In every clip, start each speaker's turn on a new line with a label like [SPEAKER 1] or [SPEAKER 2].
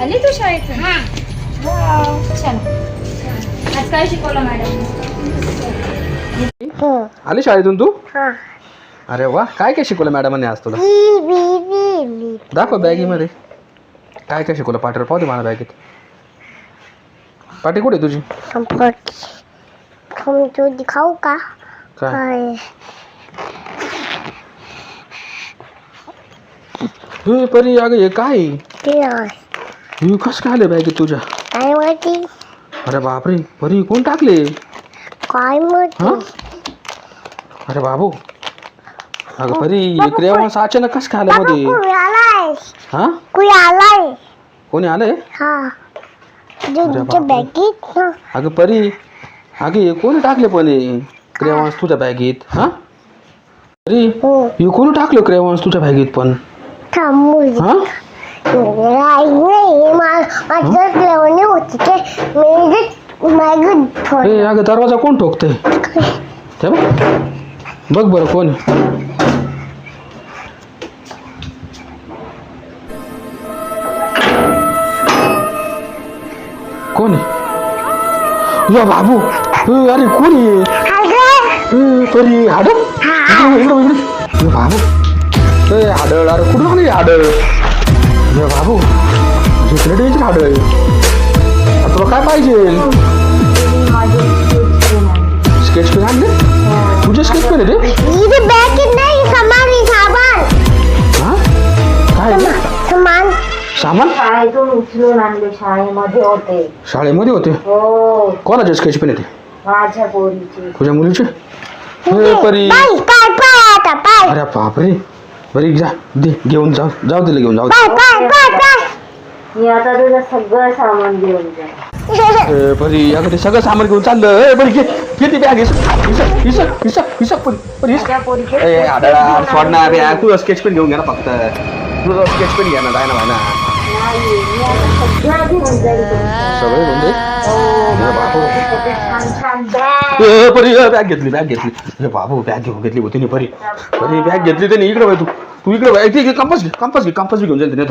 [SPEAKER 1] आली तू शाळेतून? वाव, छान. आज काय शिकवलं मॅडम?
[SPEAKER 2] आली शाळेतून तू? अरे वा, काय काय शिकवलं मॅडमांनी आज तुला? दाखव बॅगीमध्ये काय काय शिकवलं. पाठीवर पाहू दे मला बॅगेत. पाठी कुठे तुझी?
[SPEAKER 3] दिखाऊ का
[SPEAKER 2] काय? हे परी, अगं हे काय? हे कस काय आले बॅगेत तुझ्या?
[SPEAKER 3] काय माहिती?
[SPEAKER 2] अरे बापरे परी, कोण टाकले?
[SPEAKER 3] काय माहिती?
[SPEAKER 2] हा? अरे बाबू, अगं परी, क्रेयॉन्स अचानक कस काय आलं मध्ये?
[SPEAKER 3] कोणी आलाय?
[SPEAKER 2] हा,
[SPEAKER 3] कोणी आलाय?
[SPEAKER 2] कोणी आलंय?
[SPEAKER 3] हा,
[SPEAKER 2] अरे
[SPEAKER 3] तुझ्या
[SPEAKER 2] बापरे.
[SPEAKER 3] बॅगेत.
[SPEAKER 2] अगं परी, अगे कोणी टाकले पण क्रेयॉन्स तुझ्या बॅगेत? हा परी, हे कोणी टाकलं क्रेयॉन्स तुझ्या बॅगेत पण?
[SPEAKER 3] थांबून
[SPEAKER 2] हा, ए अगं दरवाजा कोण ठोकते? ते बघ बरं कोण आहे? कोण आहे? या बाबू, अरे कोण आहे? परी हाड बाबू, हाडळ, अरे कुठून आली हाडळ? या बाबू, जिकडे डेंजर हाडळ. तुला काय पाहिजे? स्केच पेन आणले? तुझे स्केच पेन आहे ते? हा, काय सामान?
[SPEAKER 1] शाळेतून उचलून आणले. शाळेमध्ये होते.
[SPEAKER 2] शाळेमध्ये होते?
[SPEAKER 1] हो,
[SPEAKER 2] कोणाचे स्केच पेन येते?
[SPEAKER 1] माझ्या पोरीचे.
[SPEAKER 2] तुझ्या मुलीचे? हे परी, अरे बापरे. बरी जा दे, घेऊन जाऊ दे, घेऊन जाऊ दे.
[SPEAKER 1] मी आता तुझं सगळं सामान घेऊन जा.
[SPEAKER 2] परी, अगं ते सगळं सामान घेऊन चाललं. बरी घे, ती बॅग.
[SPEAKER 1] माझ्या पोरीचे
[SPEAKER 2] आडळा सोडणार बॅग. तू स्केच पेन घेऊन घ्या ना फक्त. तुझं स्केच पेन घ्या ना, जाय ना.
[SPEAKER 1] नाही, मी आता सगळं घेऊन जाईल.
[SPEAKER 2] सगळे म्हणजे
[SPEAKER 1] छान छान बॅग.
[SPEAKER 2] परी, बॅग घेतली. बाबू, बॅग घेऊन घेतली होती नी परी. परी बॅग घेतली त्याने. इकडे बाय, तू इकडे बाय. कंपास घेऊन जाईल त्याने.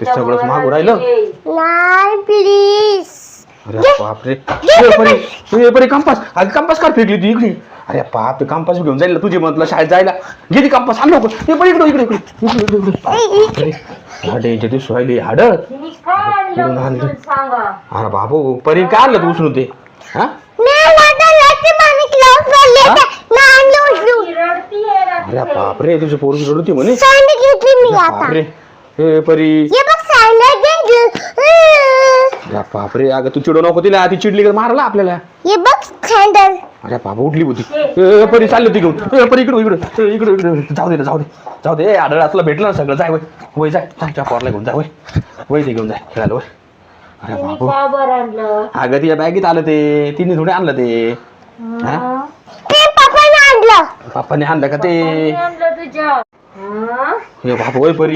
[SPEAKER 2] ते सगळंच मागू राहिलं.
[SPEAKER 3] नाही प्लीज.
[SPEAKER 2] अरे बापरे. परी कंपास काढ फेकली तू इकडे. अरे बाप, कंपास घेऊन जाईल तुझी म्हटलं शाळेत जायला. घे ती कंपास, आण लवकर. हे पण इकडे. डेंजर दिसू राहिली हाडळ.
[SPEAKER 1] सांगा.
[SPEAKER 2] अरे बाबू, परी काय आणलं तू उचलून ते? हा, अरे बापरे, तुझी पोरगी रडती म्हणे. बापरे, हे परी. अरे बापरे, अगं तू चिडू नको तिला. ती चिडली का मारला आपल्याला. अरे बाबा, उठली होती. परी चालली होती घेऊन. परी इकडे. जाऊ दे. आढळ तुला भेटलं ना सगळं. जाय वय जाय पोरला घेऊन जा. वय ते घेऊन जाय खेळायला. वय. अरे बाबू, अगं तिच्या बॅगेत आलं ते. तिने थोडे आणलं ते. पप्पाने आणलं का ते? हे बाबू, वय परी.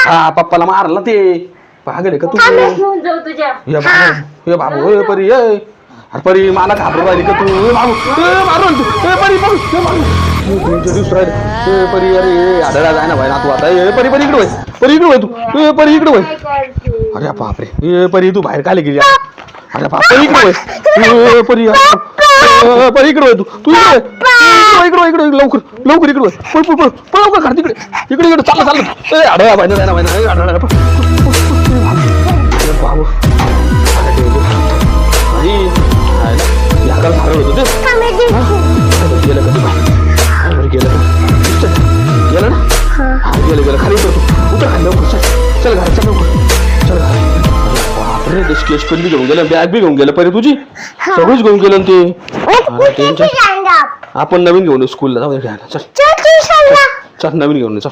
[SPEAKER 2] हा, पप्पाला मारला ते. पागल का तू? हे बाबू, हे परी. अरे परी, मला घाबरू राहिली का तू? मारून तू. परी परी, अरे आढळा जाय ना भाई ना तू आता. परी इकडे वय. परी इकडे वय. अरे बापरे, हे परी तू बाहेर काले गेली? अरे बाप, परी इकडे वय. परी इकडे वय. तू इकडे लवकर इकडे वय. पळ लवकर काढ तिकडे. चाललं. आढळा भाई ना आढळा. बाबू, गेलं खाली उतर खाली लवकर. चल बापरे, स्केच पेन बी घेऊन गेलं, बॅग बी घेऊन गेलं परी तुझी. सगळीच घेऊन गेलं ते. आपण नवीन घेऊन स्कूलला जाऊ दे. चल नवीन घेऊन. चल.